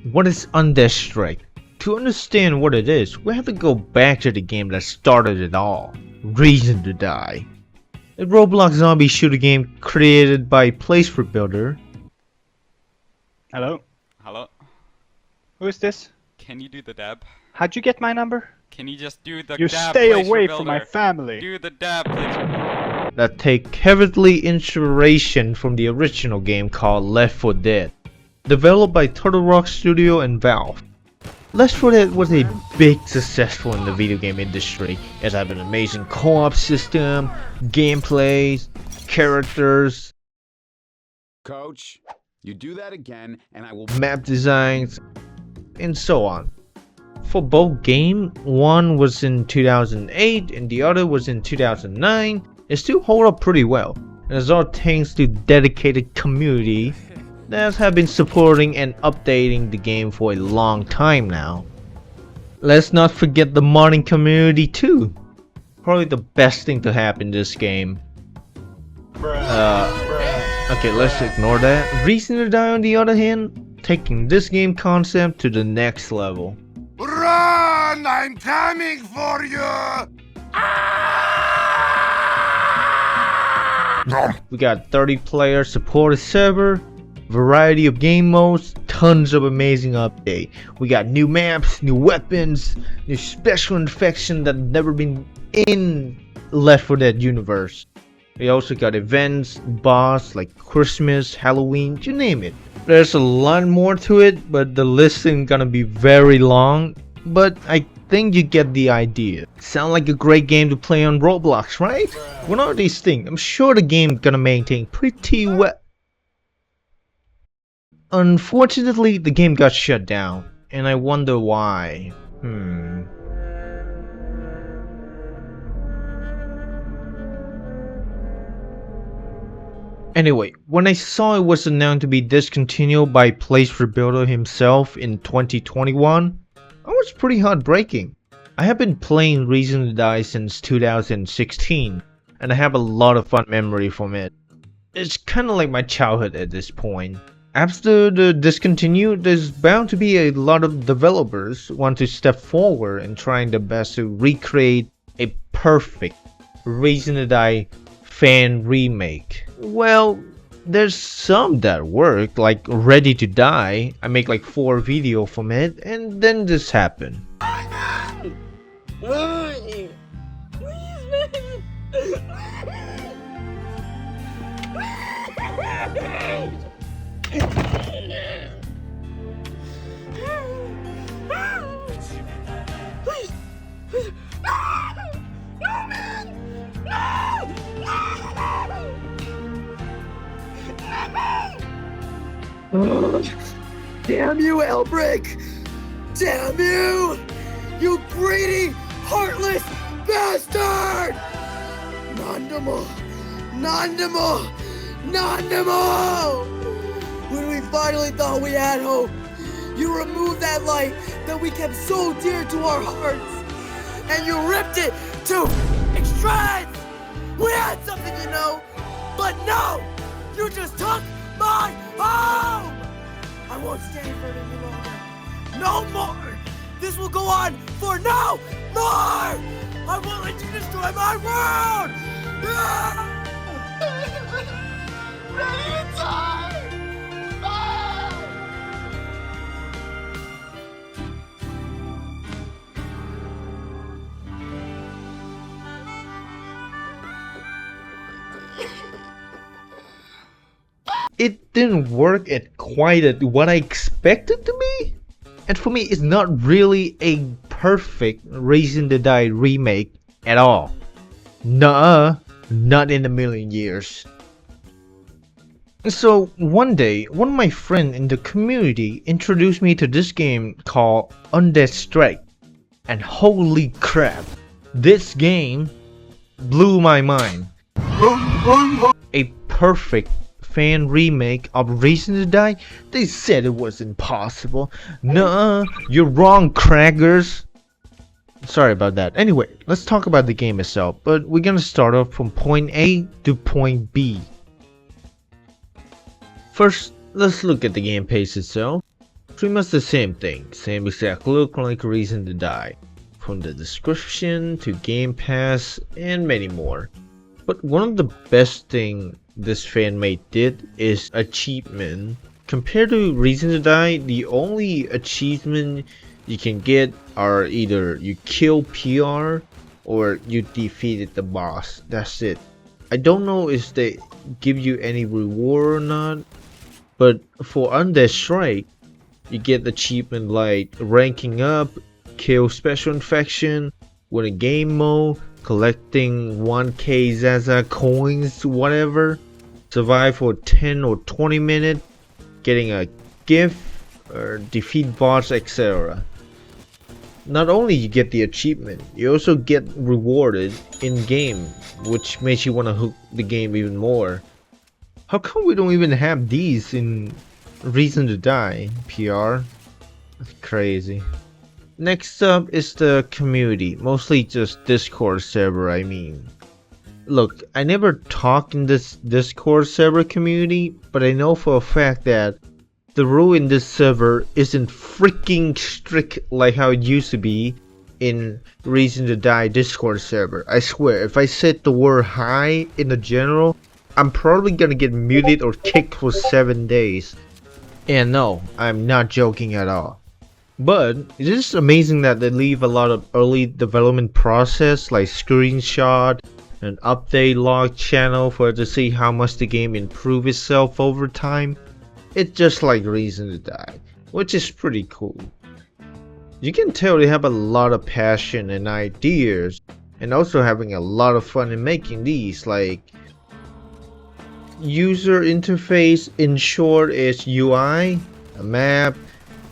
What is Undead Strike? To understand what it is, we have to go back to the game that started it all, Reason to Die. A Roblox zombie shooter game created by Placeford Builder. Hello? Hello? Who is this? Can you do the dab? How'd you get my number? Can you just do the You dab, stay please, away for from my builder? family. Do the dab, please. That take heavily inspiration from the original game called Left 4 Dead, developed by Turtle Rock Studio and Valve. Left 4 Dead was a big successful in the video game industry. It had an amazing co-op system, gameplay, characters, Coach, you do that again and I will map designs, and so on. For both games, one was in 2008 and the other was in 2009, it still hold up pretty well. And it's all thanks to dedicated community that have been supporting and updating the game for a long time now. Let's not forget the modding community too. Probably the best thing to happen in this game. Okay, let's ignore that. Reason to Die, on the other hand, taking this game concept to the next level. Run! I'm coming for you! We got 30 player supported server, variety of game modes, tons of amazing update. We got new maps, new weapons, new special infection that never been in Left 4 Dead universe. We also got events, boss like Christmas, Halloween, you name it. There's a lot more to it, but the list isn't gonna be very long, but I think you get the idea. Sound like a great game to play on Roblox, right? One of these things, I'm sure the game gonna maintain pretty well. Unfortunately, the game got shut down, and I wonder why. Anyway, when I saw it was announced to be discontinued by Placeford Builder himself in 2021, I was pretty heartbreaking. I have been playing Reason to Die since 2016, and I have a lot of fun memory from it. It's kinda like my childhood at this point. After the discontinue, there's bound to be a lot of developers who want to step forward and trying their best to recreate a perfect Reason to Die fan remake. Well, there's some that work, like Ready to Die. I make like 4 videos from it, and then this happened. Damn you, Elbrick! Damn you! You greedy, heartless bastard! Non-demo! Non-demo! Non-demo! When we finally thought we had hope, you removed that light that we kept so dear to our hearts, and you ripped it to shreds! We had something, you know, but no! You just took my home! I won't stand for it any longer. No more! This will go on for no more! I won't let you destroy my world! Ready to die! It didn't work at quite at what I expected to be. And for me, it's not really a perfect Reason to Die remake at all. Nuh-uh, not in a million years. So one day, one of my friends in the community introduced me to this game called Undead Strike. And holy crap, this game blew my mind. A perfect fan remake of Reason to Die? They said it was impossible. Nuh-uh, you're wrong, crackers. Sorry about that. Anyway, let's talk about the game itself, but we're gonna start off from point A to point B. First, let's look at the game pace itself. Pretty much the same thing, same exact look like Reason to Die, from the description to Game Pass and many more. But one of the best thing this fanmade did is achievement. Compared to Reason to Die, the only achievement you can get are either you kill PR or you defeated the boss. That's it. I don't know if they give you any reward or not, but for Undead Strike, you get achievement like ranking up, kill special infection, win a game mode, collecting 1k Zaza coins, whatever, survive for 10 or 20 minutes, getting a gift, or defeat boss, etc. Not only you get the achievement, you also get rewarded in game, which makes you want to hook the game even more. How come we don't even have these in Reason to Die PR? That's crazy. Next up is the community, mostly just Discord server I mean. Look, I never talk in this Discord server community, but I know for a fact that the rule in this server isn't freaking strict like how it used to be in Reason to Die Discord server. I swear, if I set the word hi in the general, I'm probably gonna get muted or kicked for 7 days. And no, I'm not joking at all. But it is amazing that they leave a lot of early development process like screenshot and update log channel for to see how much the game improve itself over time. It's just like Reason to Die, which is pretty cool. You can tell they have a lot of passion and ideas, and also having a lot of fun in making these. Like, user interface in short is UI, a map,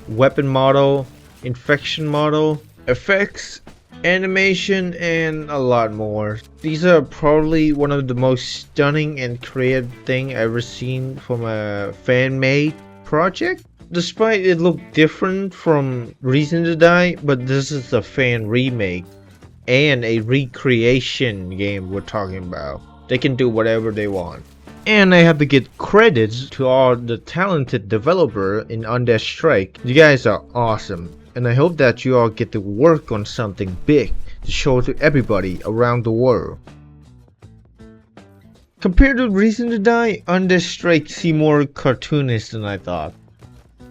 weapon model, infection model, effects, animation, and a lot more. These are probably one of the most stunning and creative thing I've ever seen from a fan-made project. Despite it look different from Reason to Die, but this is a fan remake and a recreation game we're talking about. They can do whatever they want. And I have to give credits to all the talented developer in Undead Strike. You guys are awesome, and I hope that you all get to work on something big to show to everybody around the world. Compared to Reason to Die, Undead Strike seems more cartoonish than I thought.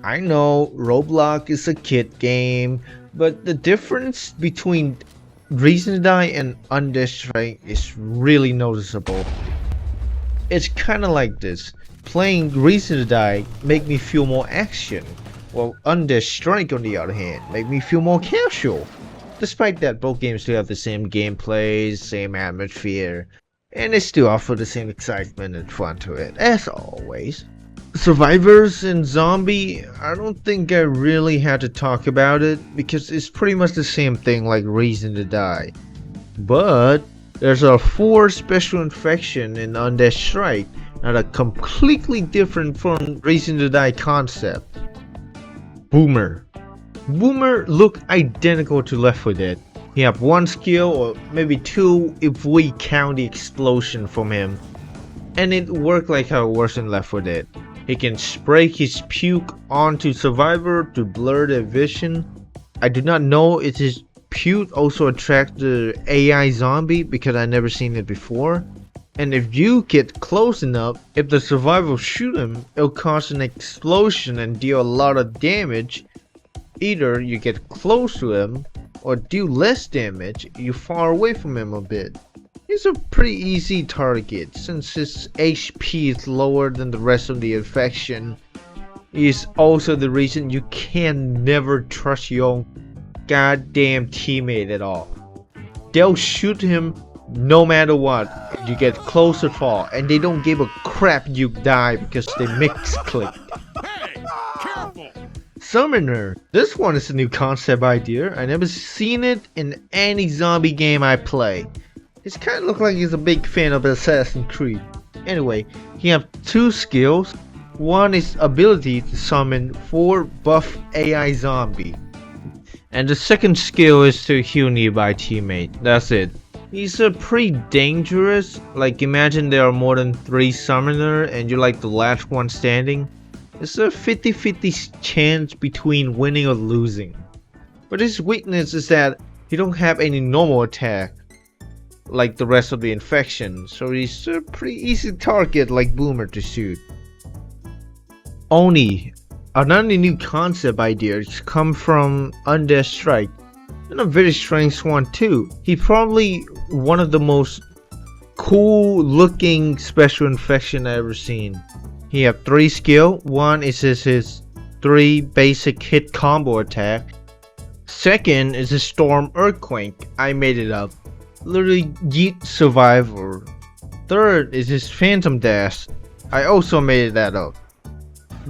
I know Roblox is a kid game, but the difference between Reason to Die and Undead Strike is really noticeable. It's kinda like this. Playing Reason to Die make me feel more action, while Undead Strike on the other hand make me feel more casual. Despite that, both games still have the same gameplay, same atmosphere, and they still offer the same excitement and fun to it, as always. Survivors and Zombie, I don't think I really had to talk about it, because it's pretty much the same thing like Reason to Die. But there's a 4 special infection in Undead Strike that are completely different from Reason to Die concept. Boomer look identical to Left 4 Dead. He have 1 skill or maybe 2 if we count the explosion from him. And it worked like how it works in Left 4 Dead. He can spray his puke onto survivor to blur their vision. I do not know if his puke also attracts the AI zombie because I never seen it before. And if you get close enough, if the survivor shoot him, it'll cause an explosion and deal a lot of damage. Either you get close to him or do less damage, you far away from him a bit. He's a pretty easy target since his HP is lower than the rest of the infection. He is also the reason you can never trust your own goddamn teammate at all. They'll shoot him no matter what if you get close at all, and they don't give a crap you die because they mix click. Hey, careful! Summoner. This one is a new concept idea. I never seen it in any zombie game I play. He kind of look like he's a big fan of Assassin's Creed. Anyway, he have 2 skills. One is ability to summon 4 buff AI zombie. And the second skill is to heal nearby teammate. That's it. He's pretty dangerous. Like, imagine there are more than 3 summoner and you're like the last one standing. It's a 50-50 chance between winning or losing. But his weakness is that he don't have any normal attack like the rest of the infection, so he's a pretty easy target like Boomer to shoot. Oni, another new concept ideas come from Undead Strike, and a very strange one too. He's probably one of the most cool looking special infection I've ever seen. He have 3 skill. One is his 3 basic hit combo attack. Second is his Storm Earthquake. I made it up. Literally Yeet Survivor. Third is his Phantom Dash. I also made that up.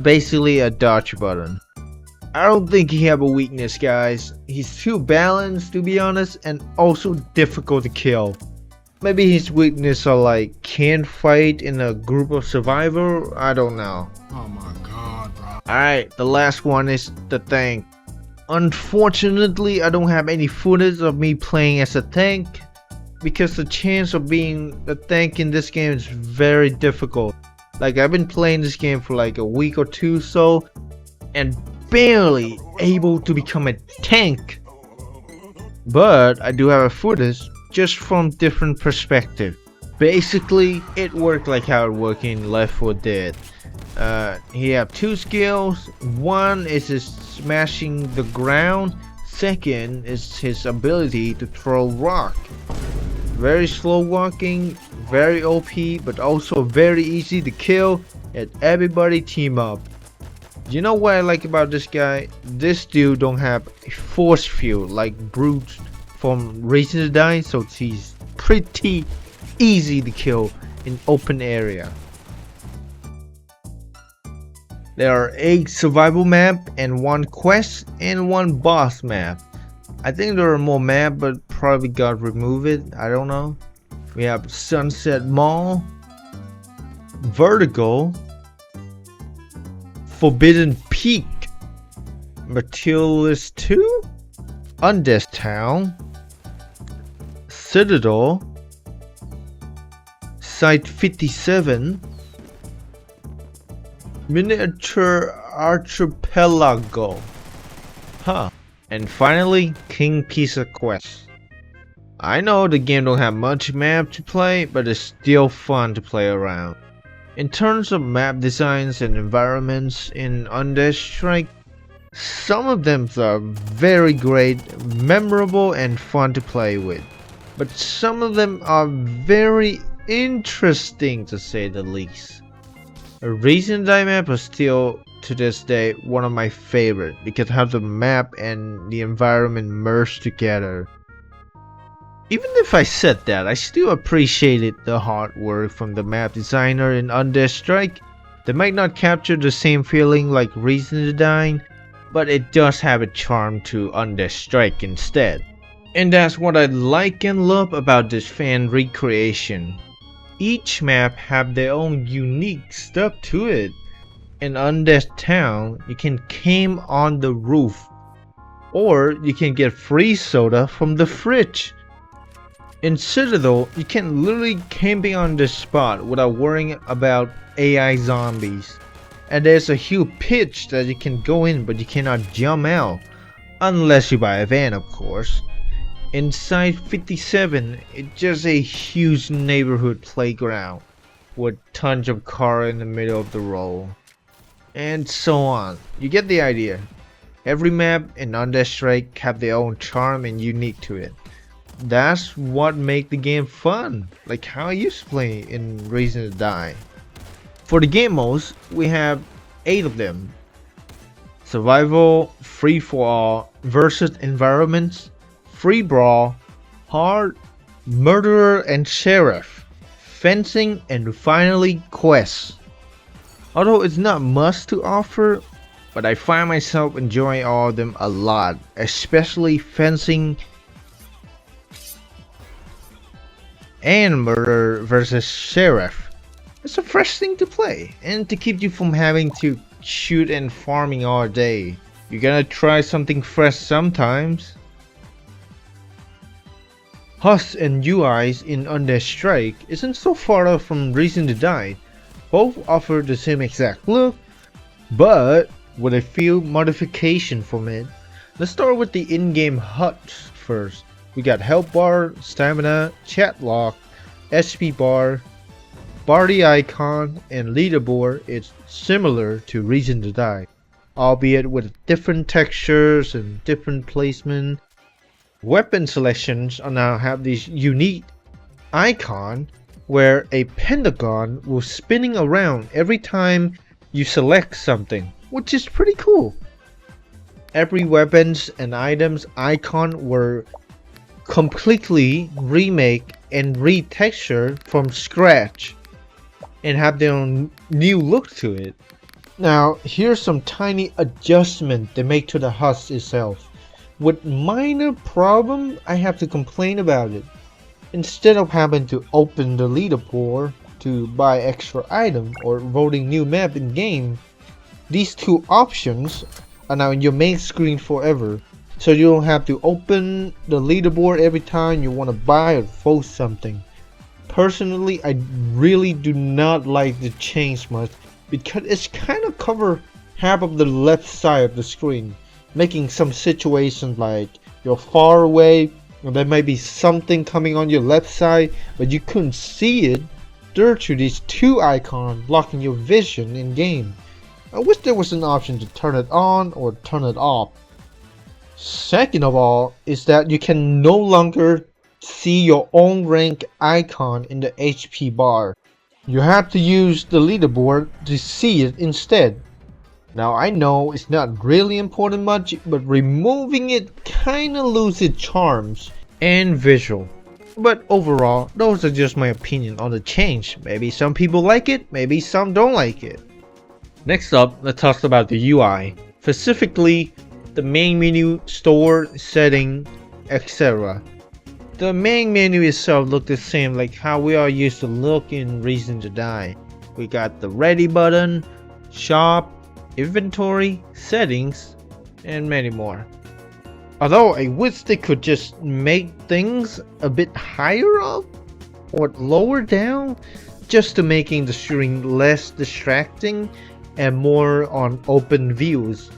Basically a dodge button. I don't think he have a weakness, guys. He's too balanced to be honest, and also difficult to kill. Maybe his weakness are like can't fight in a group of survivor. I don't know. Oh my god, bro. Alright, the last one is the tank. Unfortunately, I don't have any footage of me playing as a tank because the chance of being a tank in this game is very difficult. Like, I've been playing this game for like a week or two so, and barely able to become a tank. But I do have a footage just from different perspective. Basically, it worked like how it worked in Left 4 Dead. He have 2 skills. One is his smashing the ground. Second is his ability to throw rock. Very slow walking, very OP, but also very easy to kill, and everybody team up. You know what I like about this guy? This dude don't have a force field like Brute from Reason to Die, so he's pretty easy to kill in open area. There are 8 survival map and 1 quest and 1 boss map. I think there are more map, but probably got removed. I don't know. We have Sunset Mall, Vertigo, Forbidden Peak, Materialist 2, Undead Town, Citadel, Site 57, Miniature Archipelago. Huh. And finally, King Pizza Quest. I know the game don't have much map to play, but it's still fun to play around. In terms of map designs and environments in Undead Strike, some of them are very great, memorable and fun to play with. But some of them are very interesting to say the least. A recent Die map is still to this day one of my favorite because how the map and the environment merge together. Even if I said that, I still appreciated the hard work from the map designer in Undead Strike. They might not capture the same feeling like Reason to Die, but it does have a charm to Undead Strike instead. And that's what I like and love about this fan recreation. Each map have their own unique stuff to it. In Undead Town, you can camp on the roof, or you can get free soda from the fridge. In Citadel, you can literally camping on this spot without worrying about AI zombies. And there's a huge pitch that you can go in but you cannot jump out, unless you buy a van of course. Inside 57, it's just a huge neighborhood playground with tons of cars in the middle of the road. And so on. You get the idea. Every map in Undead Strike have their own charm and unique to it. That's what make the game fun, like how I used to play in Reason to Die. For the game modes, we have 8 of them. Survival, Free for All, Versus Environments, Free Brawl, Hard, Murderer and Sheriff, Fencing, and finally Quests. Although it's not much to offer, but I find myself enjoying all of them a lot, especially Fencing and Murder versus Sheriff. It's a fresh thing to play and to keep you from having to shoot and farming all day. You gotta try something fresh sometimes. Huds and UIs in Undead Strike isn't so far off from Reason to Die. Both offer the same exact look, but with a few modifications from it. Let's start with the in-game HUDs first. We got health bar, stamina, chat lock, HP bar, party icon, and leaderboard. It's similar to Reason to Die, albeit with different textures and different placement. Weapon selections are now have this unique icon where a pentagon will spinning around every time you select something, which is pretty cool. Every weapons and items icon were completely remake and retextured from scratch and have their own new look to it. Now here's some tiny adjustment they make to the HUD itself. With minor problem I have to complain about it. Instead of having to open the leaderboard to buy extra item or voting new map in game, these two options are now in your main screen forever, so you don't have to open the leaderboard every time you want to buy or vote something. Personally, I really do not like the change much because it's kind of cover half of the left side of the screen, making some situations like you're far away and there might be something coming on your left side but you couldn't see it due to these two icons blocking your vision in game. I wish there was an option to turn it on or turn it off. Second of all is that you can no longer see your own rank icon in the HP bar. You have to use the leaderboard to see it instead. Now I know it's not really important much, but removing it kinda loses its charms and visual. But overall, those are just my opinion on the change. Maybe some people like it, maybe some don't like it. Next up, let's talk about the UI, specifically the main menu, store, setting, etc. The main menu itself looks the same like how we are used to look in Reason to Die. We got the ready button, shop, inventory, settings, and many more. Although I wish they could just make things a bit higher up or lower down just to making the screen less distracting and more on open views.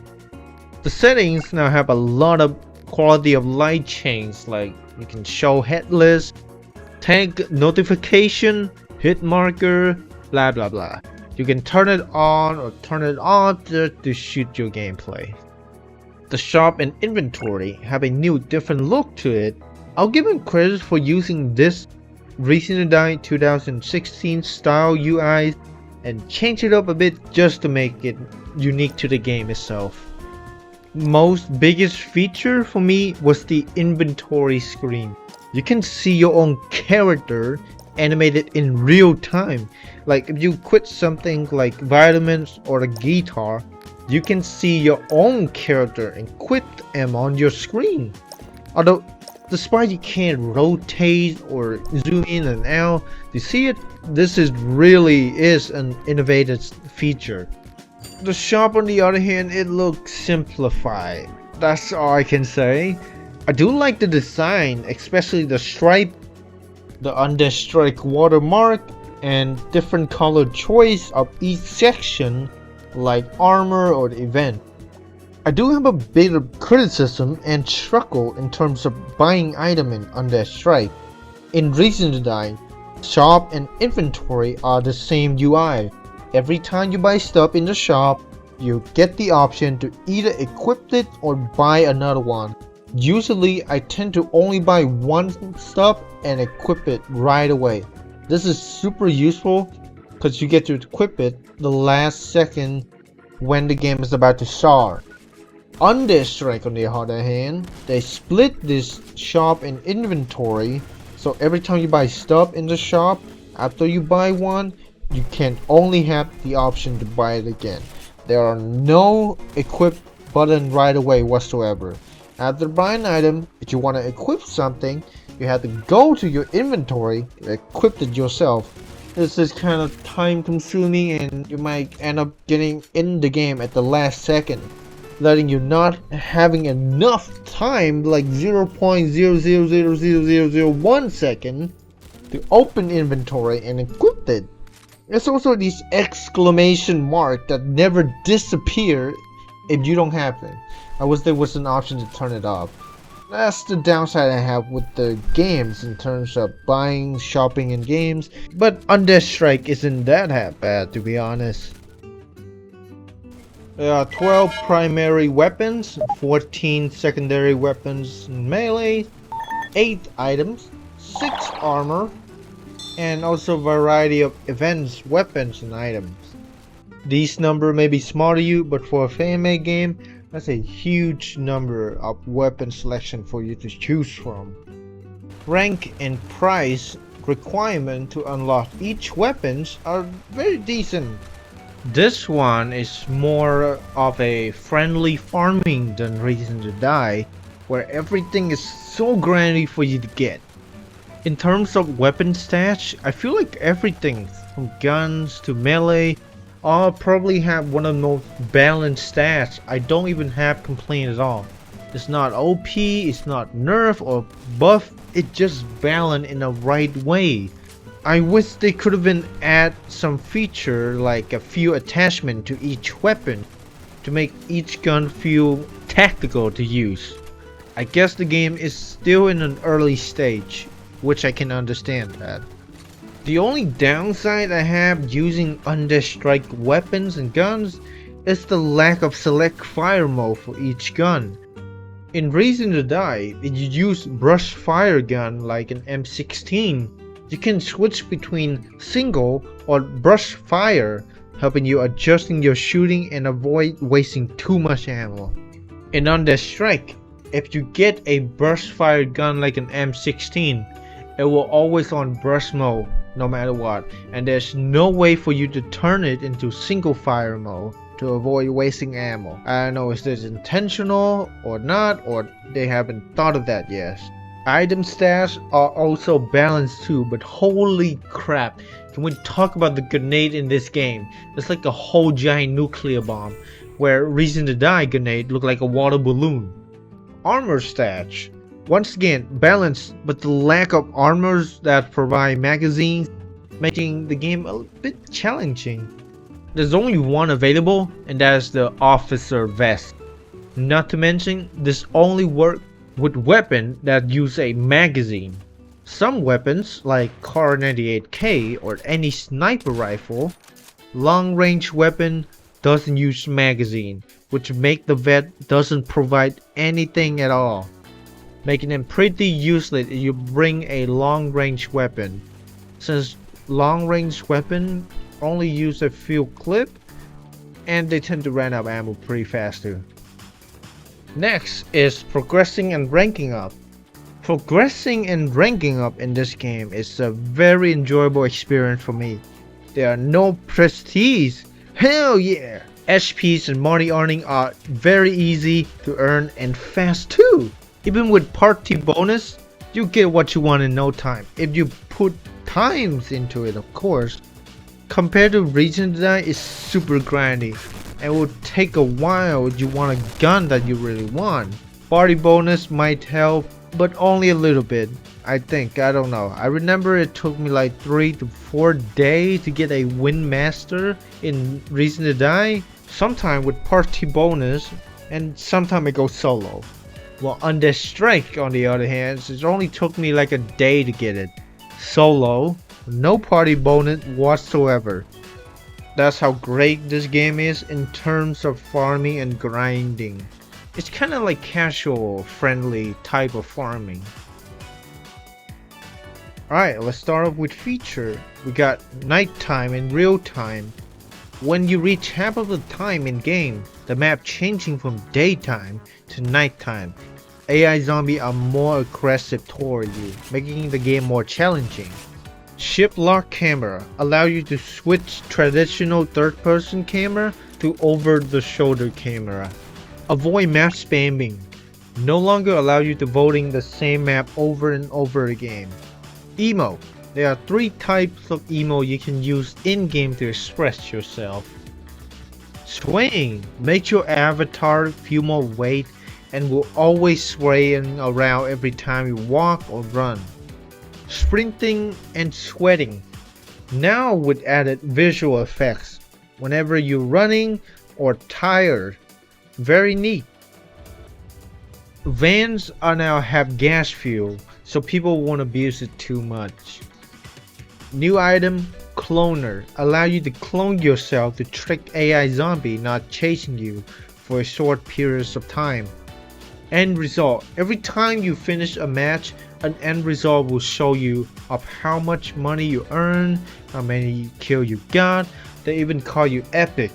The settings now have a lot of quality of light change, like you can show headless, tank notification, hit marker, blah blah blah. You can turn it on or turn it off just to shoot your gameplay. The shop and inventory have a new different look to it. I'll give him credit for using this Reason to Die 2016 style UI and change it up a bit just to make it unique to the game itself. Most biggest feature for me was the inventory screen. You can see your own character animated in real time. Like if you quit something like vitamins or a guitar, you can see your own character and quit them on your screen. Although despite you can't rotate or zoom in and out to see it, this is really an innovative feature. The shop on the other hand, it looks simplified. That's all I can say. I do like the design, especially the stripe, the Undead Strike watermark, and different color choice of each section like armor or the event. I do have a bit of criticism and struggle in terms of buying item in Undead Strike. In Reason to Die, shop and inventory are the same UI. Every time you buy stuff in the shop, you get the option to either equip it or buy another one. Usually I tend to only buy one stuff and equip it right away. This is super useful because you get to equip it the last second when the game is about to start. Undead Strike on the other hand, they split this shop and inventory, so every time you buy stuff in the shop, after you buy one, you can only have the option to buy it again. There are no equip button right away whatsoever. After buying an item, if you want to equip something, you have to go to your inventory and equip it yourself. This is kind of time consuming and you might end up getting in the game at the last second, letting you not having enough time, like 0.000001 second, to open inventory and equip it. There's also this exclamation mark that never disappear if you don't have it. I wish there was an option to turn it off. That's the downside I have with the games in terms of buying, shopping in games, but Undead Strike isn't that bad, to be honest. There are 12 primary weapons, 14 secondary weapons in melee, 8 items, 6 armor, and also a variety of events, weapons, and items. These numbers may be small to you, but for a fan-made game, that's a huge number of weapon selection for you to choose from. Rank and price requirement to unlock each weapons are very decent. This one is more of a friendly farming than Reason to Die, where everything is so grindy for you to get. In terms of weapon stats, I feel like everything from guns to melee all probably have one of the most balanced stats. I don't even have complaint at all. It's not OP, it's not nerf or buff, it's just balanced in the right way. I wish they could have been add some feature like a few attachment to each weapon to make each gun feel tactical to use. I guess the game is still in an early stage, which I can understand that. The only downside I have using Undead Strike weapons and guns is the lack of select fire mode for each gun. In Reason to Die, if you use brush fire gun like an M16, you can switch between single or brush fire, helping you adjusting your shooting and avoid wasting too much ammo. In Undead Strike, if you get a brush fire gun like an M16, it will always on brush mode no matter what, and there's no way for you to turn it into single fire mode to avoid wasting ammo. I don't know if this is intentional or not, or they haven't thought of that yet. Item stats are also balanced too, but holy crap, can we talk about the grenade in this game? It's like a whole giant nuclear bomb, where Reason to Die grenade look like a water balloon. Armor stats, once again balanced, but the lack of armors that provide magazines making the game a bit challenging. There's only one available, and that is the officer vest. Not to mention, this only works with weapons that use a magazine. Some weapons like Kar 98K or any sniper rifle, long range weapon doesn't use magazine, which make the vest doesn't provide anything at all, making them pretty useless if you bring a long range weapon, since long range weapon only use a few clip and they tend to run out of ammo pretty fast too. Next is progressing and ranking up. Progressing and ranking up in this game is a very enjoyable experience for me. There are no prestige. Hell yeah! HPs and money earning are very easy to earn and fast too. Even with party bonus, you get what you want in no time. If you put times into it, of course. Compared to Reason to Die, it's super grindy and will take a while if you want a gun that you really want. Party bonus might help, but only a little bit. I think, I don't know. I remember it took me like 3 to 4 days to get a Win Master in Reason to Die. Sometime with party bonus, and sometime it goes solo. While Undead Strike, on the other hand, it only took me like a day to get it. Solo, no party bonus whatsoever. That's how great this game is in terms of farming and grinding. It's kind of like casual, friendly type of farming. Alright, let's start off with feature. We got nighttime in real time. When you reach half of the time in game, the map changing from daytime to nighttime. AI zombies are more aggressive toward you, making the game more challenging. Ship lock camera allow you to switch traditional third-person camera to over-the-shoulder camera. Avoid map spamming. No longer allow you to voting the same map over and over again. Emo. There are 3 types of emo you can use in-game to express yourself. Swaying. Make your avatar feel more weight and will always swaying around every time you walk or run. Sprinting and sweating. Now with added visual effects whenever you're running or tired. Very neat. Vans are now have gas fuel, so people won't abuse it too much. New item, Cloner, allow you to clone yourself to trick AI zombie not chasing you for a short periods of time. End result, every time you finish a match, an end result will show you of how much money you earn, how many kills you got. They even call you epic.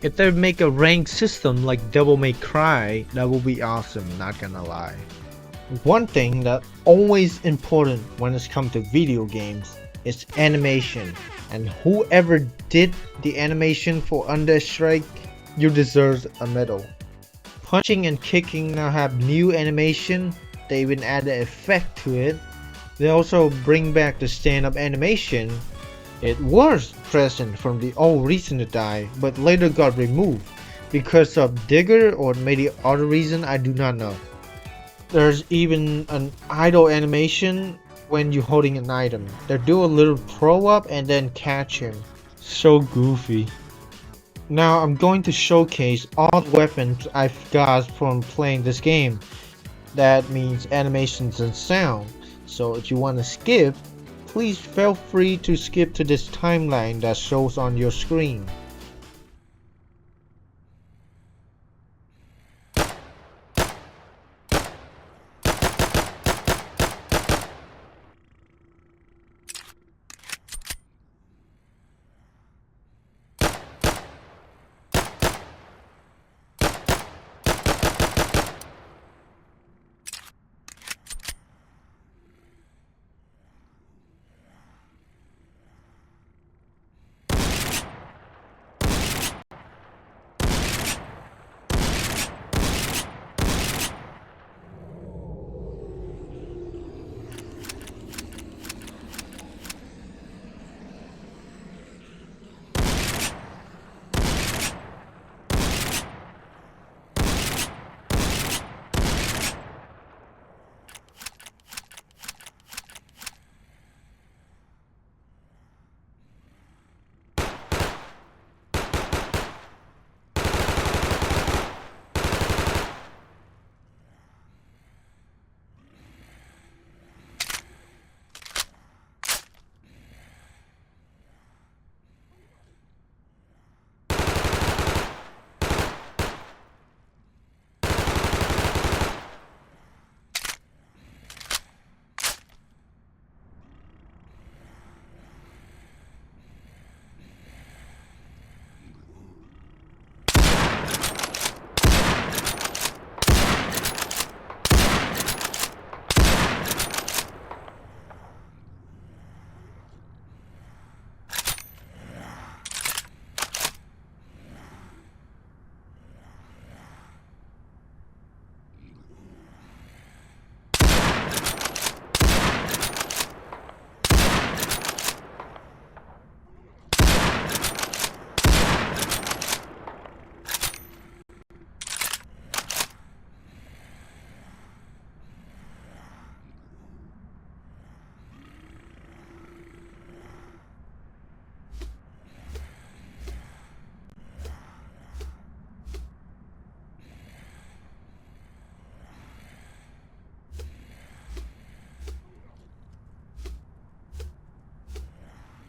If they make a ranked system like Devil May Cry, that will be awesome, not gonna lie. One thing that always important when it comes to video games is animation, and whoever did the animation for Undead Strike, you deserve a medal. Punching and kicking now have new animation. They even add an effect to it. They also bring back the stand-up animation. It was present from the old Reason to Die, but later got removed because of Digger or maybe other reason, I do not know. There's even an idle animation when you're holding an item. They do a little throw up and then catch him. So goofy. Now I'm going to showcase all the weapons I've got from playing this game. That means animations and sound. So if you want to skip, please feel free to skip to this timeline that shows on your screen.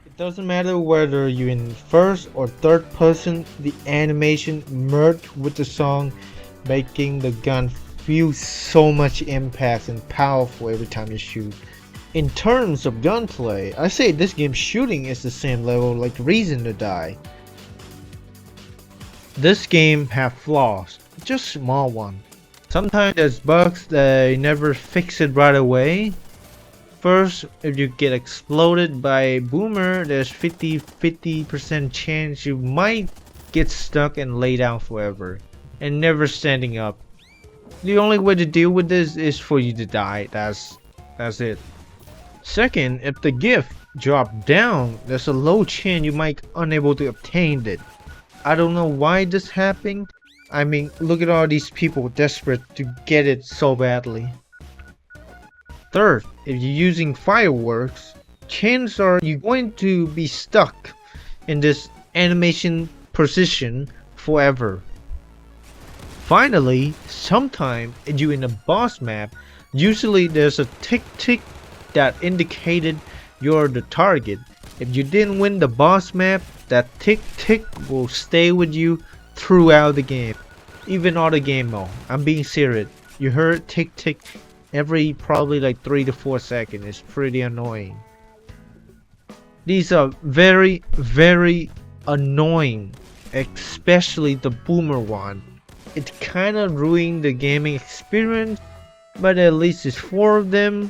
It doesn't matter whether you're in first or third person, the animation merged with the song, making the gun feel so much impact and powerful every time you shoot. In terms of gunplay, I say this game's shooting is the same level like Reason to Die. This game have flaws, just small ones. Sometimes there's bugs they never fix it right away. First, if you get exploded by a boomer, there's 50% chance you might get stuck and lay down forever and never standing up. The only way to deal with this is for you to die. That's it. Second, if the gift drop down, there's a low chance you might unable to obtain it. I don't know why this happened. I mean, look at all these people desperate to get it so badly. Third, if you're using fireworks, chances are you're going to be stuck in this animation position forever. Finally, sometime you in a boss map, usually there's a tick tick that indicated you're the target. If you didn't win the boss map, that tick tick will stay with you throughout the game, even on the game mode. I'm being serious. You heard tick tick every probably like 3 to 4 seconds. It's pretty annoying. These are very, very annoying, especially the boomer one. It kinda ruined the gaming experience, but at least it's 4 of them.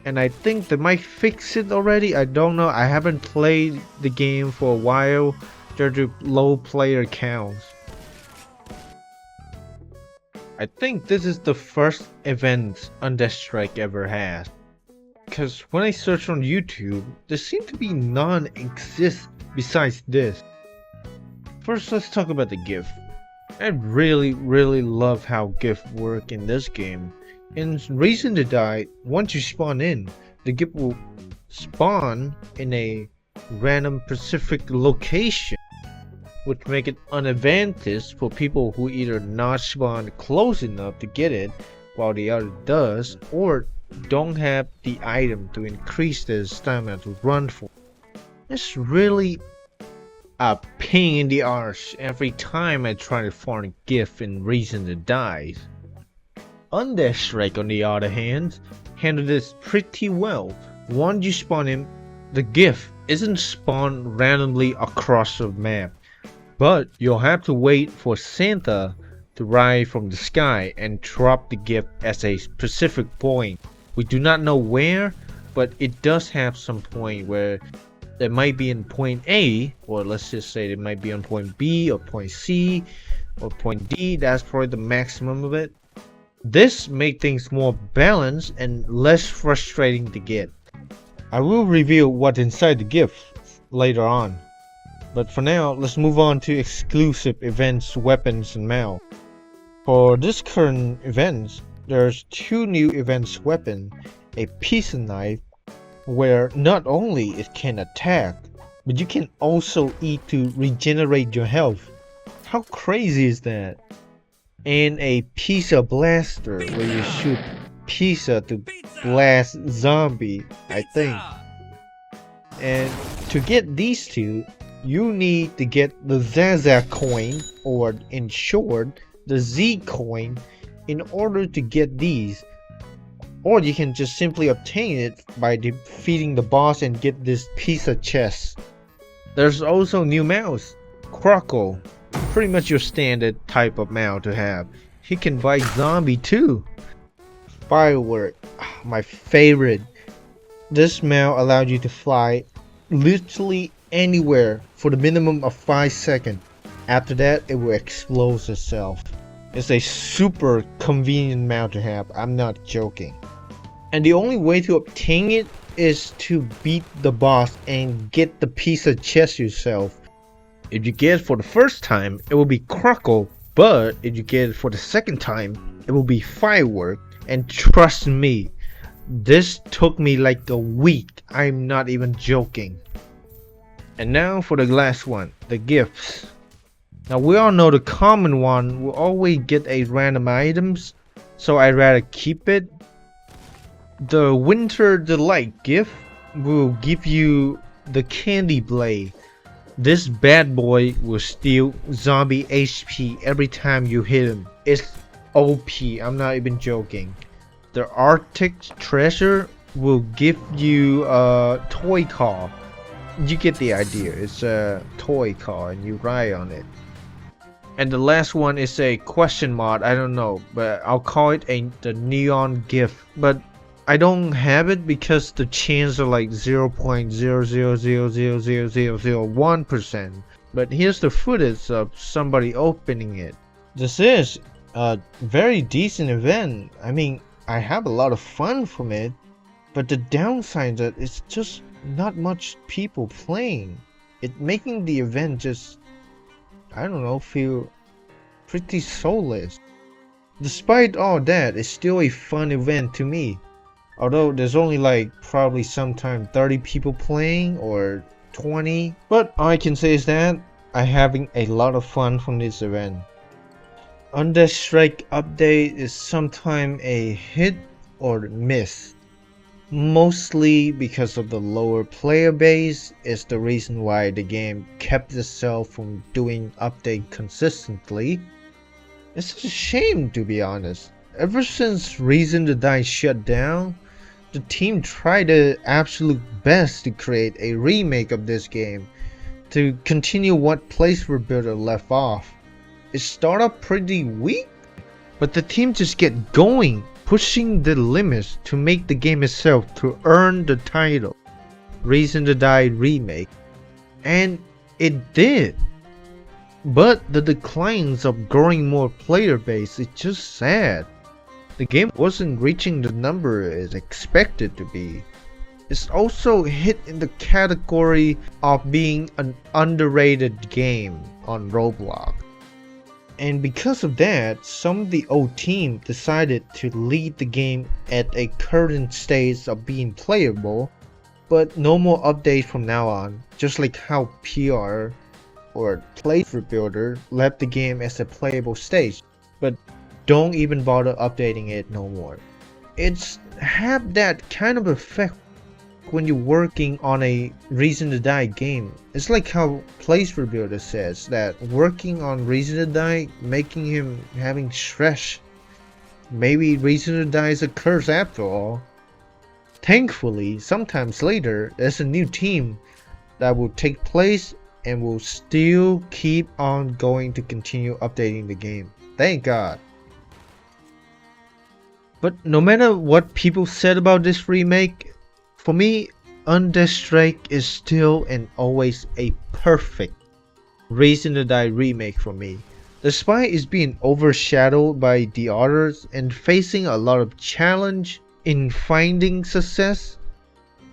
And I think they might fix it already. I don't know. I haven't played the game for a while due to low player counts. I think this is the first event Undead Strike ever has. Because when I search on YouTube, there seem to be none exist besides this. First, let's talk about the GIF. I really love how GIF work in this game. In Reason to Die, once you spawn in, the GIF will spawn in a random specific location, which make it an advantage for people who either not spawn close enough to get it while the other does, or don't have the item to increase their stamina to run for. It's really a pain in the arse every time I try to find a GIF in Reason to Die. Undead Strike, on the other hand, handled this pretty well. Once you spawn in, the GIF isn't spawned randomly across the map, but you'll have to wait for Santa to rise from the sky and drop the GIF at a specific point. We do not know where, but it does have some point where it might be in point A, or let's just say it might be on point B or point C or point D. That's probably the maximum of it. This makes things more balanced and less frustrating to get. I will reveal what's inside the GIF later on, but for now let's move on to exclusive events, weapons and mount. For this current event, there's 2 new events weapon, a pizza knife where not only it can attack, but you can also eat to regenerate your health. How crazy is that? And a pizza blaster where you shoot pizza to blast zombie, I think. And to get these 2, you need to get the Zaza coin, or in short, the Z coin, in order to get these. Or you can just simply obtain it by defeating the boss and get this pizza chest. There's also new mouse, Croco. Pretty much your standard type of mount to have. He can bite zombie too. Firework, my favorite. This mount allows you to fly literally anywhere for the minimum of 5 seconds. After that, it will explode itself. It's a super convenient mount to have. I'm not joking. And the only way to obtain it is to beat the boss and get the pizza chest yourself. If you get it for the first time, it will be Croco, but if you get it for the second time, it will be Firework. And trust me, this took me like a week. I'm not even joking. And now for the last one, the gifts. Now we all know the common one will always get a random items, so I'd rather keep it. The Winter Delight gift will give you the Candy Blade. This bad boy will steal zombie HP every time you hit him. It's OP, I'm not even joking. The Arctic Treasure will give you a toy car. You get the idea, it's a toy car and you ride on it. And the last one is a question mod, I don't know, but I'll call it the neon gift. But I don't have it because the chances are like 0.000000001%. But here's the footage of somebody opening it. This is a very decent event. I mean, I have a lot of fun from it, but the downside is that it's just not much people playing. It making the event just, I don't know, feel pretty soulless. Despite all that, it's still a fun event to me. Although there's only like probably sometime 30 people playing or 20. But all I can say is that I'm having a lot of fun from this event. Undead Strike update is sometime a hit or miss. Mostly because of the lower player base is the reason why the game kept itself from doing update consistently. It's a shame, to be honest. Ever since Reason to Die shut down, the team tried their absolute best to create a remake of this game to continue what Place Rebuilder left off. It started off pretty weak, but the team just get going, pushing the limits to make the game itself to earn the title Reason to Die Remake, and it did. But the declines of growing more player base is just sad. The game wasn't reaching the number it expected to be. It's also hit in the category of being an underrated game on Roblox. And because of that, some of the old team decided to leave the game at a current stage of being playable, but no more updates from now on, just like how PR or Place Rebuilder left the game as a playable stage, but don't even bother updating it no more. It's have that kind of effect when you're working on a Reason to Die game. It's like how Place Rebuilder says that working on Reason to Die making him having stress. Maybe Reason to Die is a curse after all. Thankfully, sometimes later, there's a new team that will take place and will still keep on going to continue updating the game. Thank God. But no matter what people said about this remake, for me, Undead Strike is still and always a perfect Reason to Die remake for me. Despite it's being overshadowed by the others and facing a lot of challenge in finding success,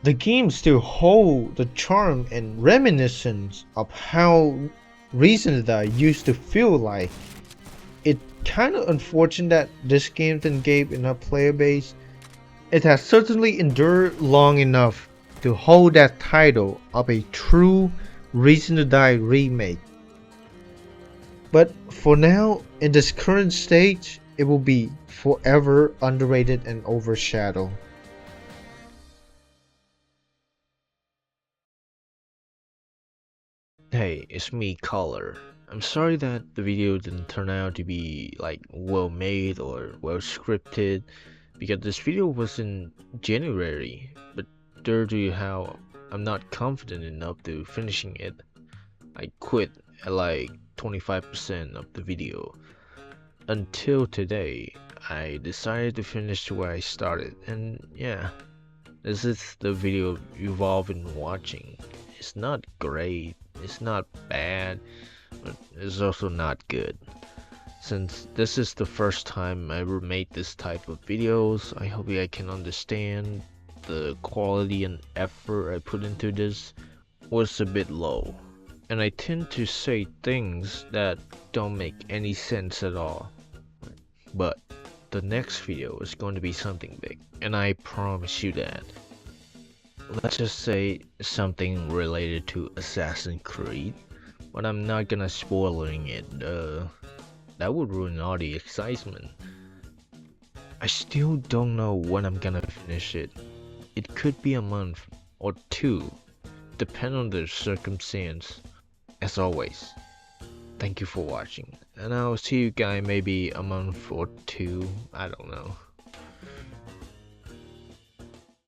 the game still holds the charm and reminiscence of how Reason to Die used to feel like. It's kinda unfortunate that this game didn't give enough player base. It has certainly endured long enough to hold that title of a true Reason to Die remake. But for now, in this current stage, it will be forever underrated and overshadowed. Hey, it's me, Color. I'm sorry that the video didn't turn out to be like well made or well scripted, because this video was in January, but due to how I'm not confident enough to finishing it, I quit at like 25% of the video. Until today, I decided to finish where I started, and yeah, this is the video you've all been watching. It's not great, it's not bad, but it's also not good. Since this is the first time I ever made this type of videos, I hope you can understand the quality and effort I put into this was a bit low. And I tend to say things that don't make any sense at all. But the next video is going to be something big, and I promise you that. Let's just say something related to Assassin's Creed, but I'm not gonna spoiling it, that would ruin all the excitement. I still don't know when I'm gonna finish it. It could be a month or two, depending on the circumstance. As always, thank you for watching, and I'll see you guys maybe a month or two, I don't know.